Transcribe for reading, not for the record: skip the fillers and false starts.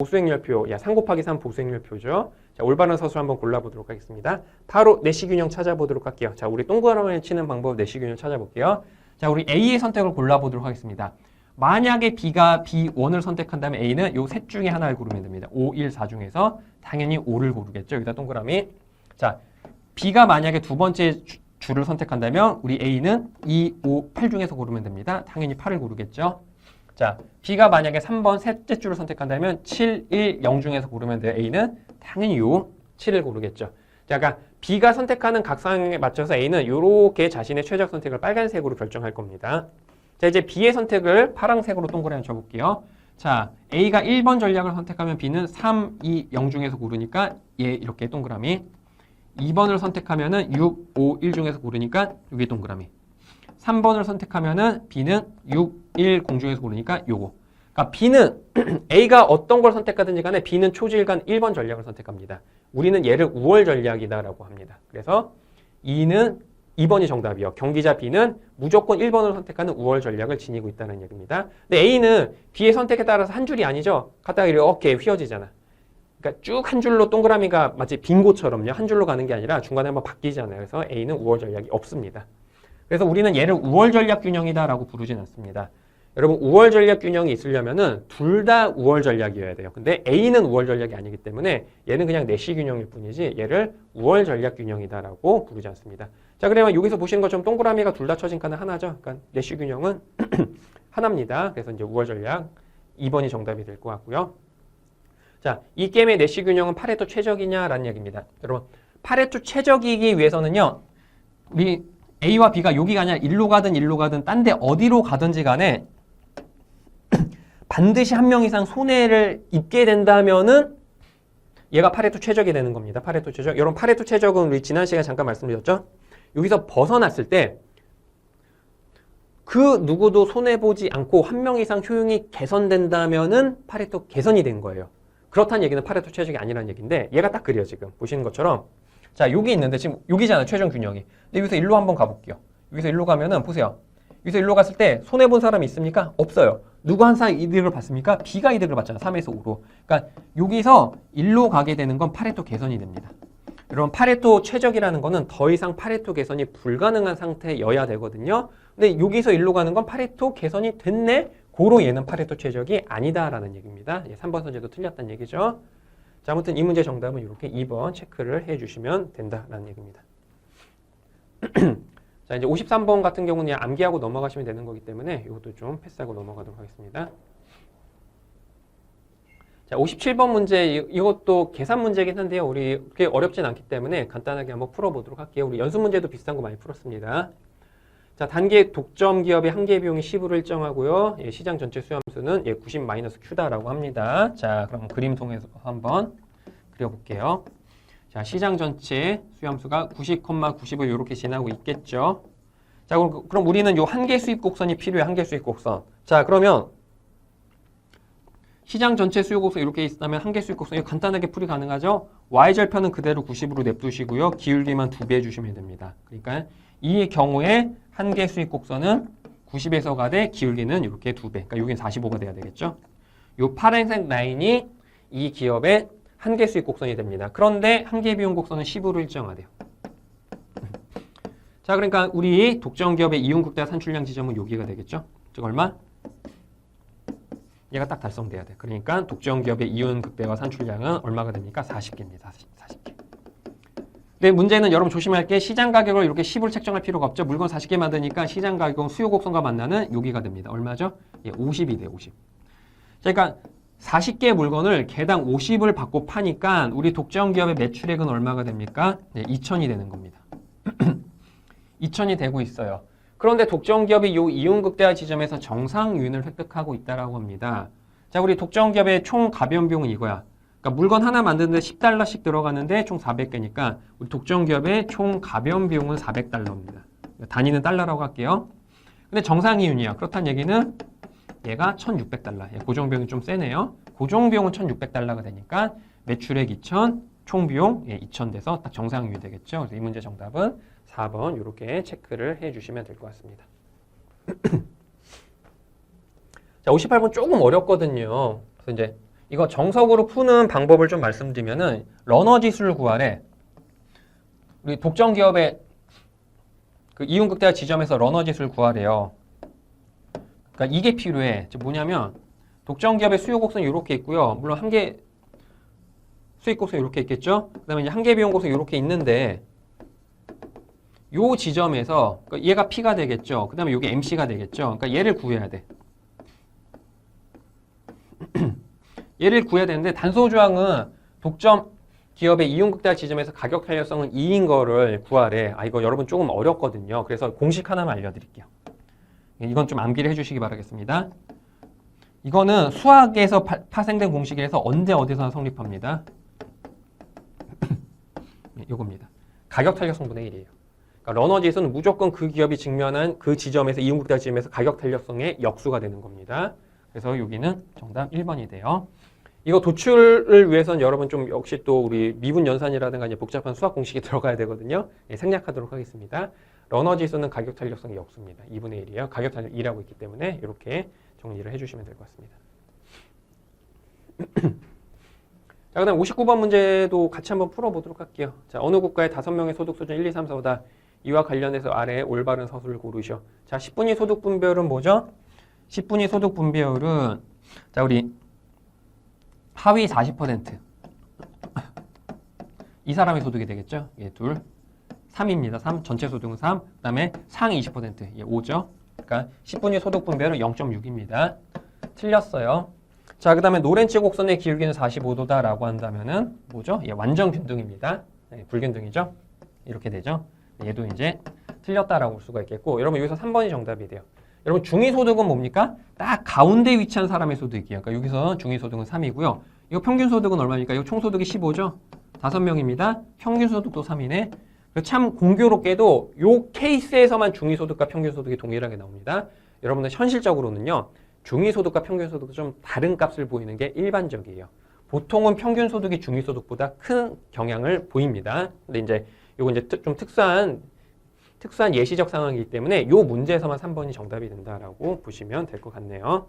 보수행렬표, 3 곱하기 3 보수행렬표죠. 자, 올바른 서술 한번 골라보도록 하겠습니다. 바로 내시균형 찾아보도록 할게요. 자, 우리 동그라미를 치는 방법 내시균형 찾아볼게요. 자, 우리 A의 선택을 골라보도록 하겠습니다. 만약에 B가 B1을 선택한다면 A는 요 셋 중에 하나를 고르면 됩니다. 5, 1, 4 중에서 당연히 5를 고르겠죠. 여기다 동그라미. 자, B가 만약에 두 번째 줄을 선택한다면 우리 A는 2, 5, 8 중에서 고르면 됩니다. 당연히 8을 고르겠죠. 자, B가 만약에 3번 셋째 줄을 선택한다면 7, 1, 0 중에서 고르면 돼요. A는 당연히 요 7을 고르겠죠. 자, 그러니까 B가 선택하는 각 상황에 맞춰서 A는 이렇게 자신의 최적 선택을 빨간색으로 결정할 겁니다. 자, 이제 B의 선택을 파란색으로 동그라미 쳐볼게요. 자, A가 1번 전략을 선택하면 B는 3, 2, 0 중에서 고르니까 얘 이렇게 동그라미. 2번을 선택하면은 6, 5, 1 중에서 고르니까 여기 동그라미. 3번을 선택하면은 B는 6, 1, 0 중에서 고르니까 요거. 그러니까 B는 A가 어떤 걸 선택하든지 간에 B는 초지일간 1번 전략을 선택합니다. 우리는 얘를 우월 전략이다라고 합니다. 그래서 2번이 정답이요. 경기자 B는 무조건 1번을 선택하는 우월 전략을 지니고 있다는 얘기입니다. 근데 A는 B의 선택에 따라서 한 줄이 아니죠. 갖다가 이렇게 휘어지잖아. 그러니까 쭉 한 줄로 동그라미가 마치 빙고처럼요. 한 줄로 가는 게 아니라 중간에 한번 바뀌잖아요. 그래서 A는 우월 전략이 없습니다. 그래서 우리는 얘를 우월 전략 균형이다라고 부르진 않습니다. 여러분 우월 전략 균형이 있으려면은 둘 다 우월 전략이어야 돼요. 근데 A는 우월 전략이 아니기 때문에 얘는 그냥 내시 균형일 뿐이지 얘를 우월 전략 균형이다라고 부르지 않습니다. 자, 그러면 여기서 보시는 것처럼 동그라미가 둘 다 쳐진 칸은 하나죠. 그러니까 내시 균형은 하나입니다. 그래서 이제 우월 전략 2번이 정답이 될 것 같고요. 자, 이 게임의 내시 균형은 파레토 최적이냐라는 얘기입니다. 여러분 파레토 최적이기 위해서는요. 우리 A와 B가 여기가 아니라 일로 가든 딴 데 어디로 가든지 간에 반드시 한 명 이상 손해를 입게 된다면은 얘가 파레토 최적이 되는 겁니다. 파레토 최적. 여러분 파레토 최적은 우리 지난 시간에 잠깐 말씀드렸죠? 여기서 벗어났을 때 그 누구도 손해보지 않고 한 명 이상 효용이 개선된다면은 파레토 개선이 된 거예요. 그렇다는 얘기는 파레토 최적이 아니라는 얘기인데 얘가 딱 그래요. 지금 보시는 것처럼 자, 여기 있는데 지금 여기잖아요. 최종 균형이. 근데 여기서 일로 한번 가볼게요. 여기서 일로 가면은 보세요. 여기서 일로 갔을 때 손해본 사람이 있습니까? 없어요. 누구 한 사람 이득을 봤습니까? B가 이득을 봤잖아. 3에서 5로. 그러니까 여기서 일로 가게 되는 건 파레토 개선이 됩니다. 여러분 파레토 최적이라는 거는 더 이상 파레토 개선이 불가능한 상태여야 되거든요. 근데 여기서 일로 가는 건 파레토 개선이 됐네? 고로 얘는 파레토 최적이 아니다라는 얘기입니다. 3번 선제도 틀렸다는 얘기죠. 자, 아무튼 이 문제 정답은 이렇게 2번 체크를 해주시면 된다라는 얘기입니다. 자, 이제 53번 같은 경우는 그냥 암기하고 넘어가시면 되는 거기 때문에 이것도 좀 패스하고 넘어가도록 하겠습니다. 자, 57번 문제 이것도 계산 문제긴 한데요. 우리 그렇게 어렵진 않기 때문에 간단하게 한번 풀어보도록 할게요. 우리 연습 문제도 비슷한 거 많이 풀었습니다. 자, 단계 독점 기업의 한계 비용이 10으로 일정하고요. 예, 시장 전체 수렴수는 90-Q다라고 합니다. 자, 그럼 그림 통해서 한번 그려볼게요. 자, 시장 전체 수렴수가 90,90을 이렇게 지나고 있겠죠. 자, 그럼 우리는 요 한계 수입 곡선이 필요해. 한계 수입 곡선. 자, 그러면 시장 전체 수요 곡선 이렇게 있다면 한계 수입 곡선이 간단하게 풀이 가능하죠. Y절편은 그대로 90으로 냅두시고요. 기울기만 2배 해주시면 됩니다. 그러니까 이 경우에 한계 수익 곡선은 90에서 가되 기울기는 이렇게 2배. 그러니까 여기는 45가 돼야 되겠죠. 이 파란색 라인이 이 기업의 한계 수익 곡선이 됩니다. 그런데 한계 비용 곡선은 10으로 일정하대요. 자, 그러니까 우리 독점 기업의 이윤 극대화 산출량 지점은 여기가 되겠죠. 즉 얼마? 얘가 딱 달성돼야 돼. 그러니까 독점 기업의 이윤 극대화 산출량은 얼마가 됩니까? 40개입니다. 40개. 근데 문제는 여러분 조심할 게 시장 가격을 이렇게 10을 책정할 필요가 없죠. 물건 40개 만드니까 시장 가격은 수요 곡선과 만나는 여기가 됩니다. 얼마죠? 예, 50이 돼요. 50. 자, 그러니까 40개 물건을 개당 50을 받고 파니까 우리 독점 기업의 매출액은 얼마가 됩니까? 네, 2천이 되는 겁니다. 2천이 되고 있어요. 그런데 독점 기업이 이 이윤 극대화 지점에서 정상 이윤을 획득하고 있다라고 합니다. 자, 우리 독점 기업의 총 가변 비용은 이거야. 그러니까 물건 하나 만드는데 10달러씩 들어가는데 총 400개니까 우리 독점 기업의 총 가변 비용은 400달러입니다. 단위는 달러라고 할게요. 근데 정상 이윤이야. 그렇다는 얘기는 얘가 1600달러. 예, 고정 비용이 좀 세네요. 고정 비용은 1600달러가 되니까 매출액 2000, 총 비용 2000 돼서 딱 정상 이윤이 되겠죠. 그래서 이 문제 정답은 4번 이렇게 체크를 해 주시면 될 것 같습니다. 자, 58번 조금 어렵거든요. 그래서 이제 이거 정석으로 푸는 방법을 좀 말씀드리면은 러너 지수를 구하래. 우리 독점 기업의 그 이윤극대화 지점에서 러너 지수를 구하래요. 그러니까 이게 필요해. 즉 뭐냐면 독점 기업의 수요 곡선이 이렇게 있고요. 물론 한계 수익 곡선이 이렇게 있겠죠. 그다음에 이제 한계 비용 곡선이 이렇게 있는데 요 지점에서 그러니까 얘가 P가 되겠죠. 그다음에 이게 MC가 되겠죠. 그러니까 얘를 구해야 돼. 얘를 구해야 되는데 단소조항은 독점 기업의 이윤극대화 지점에서 가격 탄력성은 2인 거를 구하래. 아 이거 여러분 조금 어렵거든요. 그래서 공식 하나만 알려드릴게요. 이건 좀 암기를 해주시기 바라겠습니다. 이거는 수학에서 파생된 공식에서 언제 어디서나 성립합니다. 이겁니다. 가격 탄력성분의 1이에요. 그러니까 러너지에서는 무조건 그 기업이 직면한 그 지점에서 이윤극대화 지점에서 가격 탄력성의 역수가 되는 겁니다. 그래서 여기는 정답 1번이 돼요. 이거 도출을 위해서는 여러분 좀 역시 또 우리 미분 연산이라든가 이제 복잡한 수학 공식이 들어가야 되거든요. 예, 생략하도록 하겠습니다. 러너 지수는 가격 탄력성이 역수입니다. 2분의 1이에요. 가격 탄력 2라고 있기 때문에 이렇게 정리를 해주시면 될 것 같습니다. 자, 그 다음 59번 문제도 같이 한번 풀어보도록 할게요. 자, 어느 국가의 5명의 소득 수준 1, 2, 3, 4, 5다. 이와 관련해서 아래의 올바른 서술을 고르시오. 자, 10분위 소득 분배율은 뭐죠? 10분위 소득 분배율은 자, 우리 하위 40%. 이 사람의 소득이 되겠죠? 예, 둘. 3입니다. 3. 전체 소득은 3. 그 다음에 상위 20%. 예, 5죠? 그러니까 10분위 소득 분배율은 0.6입니다. 틀렸어요. 자, 그 다음에 노렌치 곡선의 기울기는 45도다라고 한다면은 뭐죠? 예, 완전 균등입니다. 예, 불균등이죠? 이렇게 되죠? 얘도 이제 틀렸다라고 볼 수가 있겠고, 여러분 여기서 3번이 정답이 돼요. 여러분 중위소득은 뭡니까? 딱 가운데 위치한 사람의 소득이에요. 그러니까 여기서 중위소득은 3이고요. 이거 평균소득은 얼마입니까? 이거 총소득이 15죠? 5명입니다. 평균소득도 3이네. 참 공교롭게도 이 케이스에서만 중위소득과 평균소득이 동일하게 나옵니다. 여러분들 현실적으로는요. 중위소득과 평균소득도 좀 다른 값을 보이는 게 일반적이에요. 보통은 평균소득이 중위소득보다 큰 경향을 보입니다. 근데 이제 이거 이제 좀 특수한 예시적 상황이기 때문에 이 문제에서만 3번이 정답이 된다라고 보시면 될 것 같네요.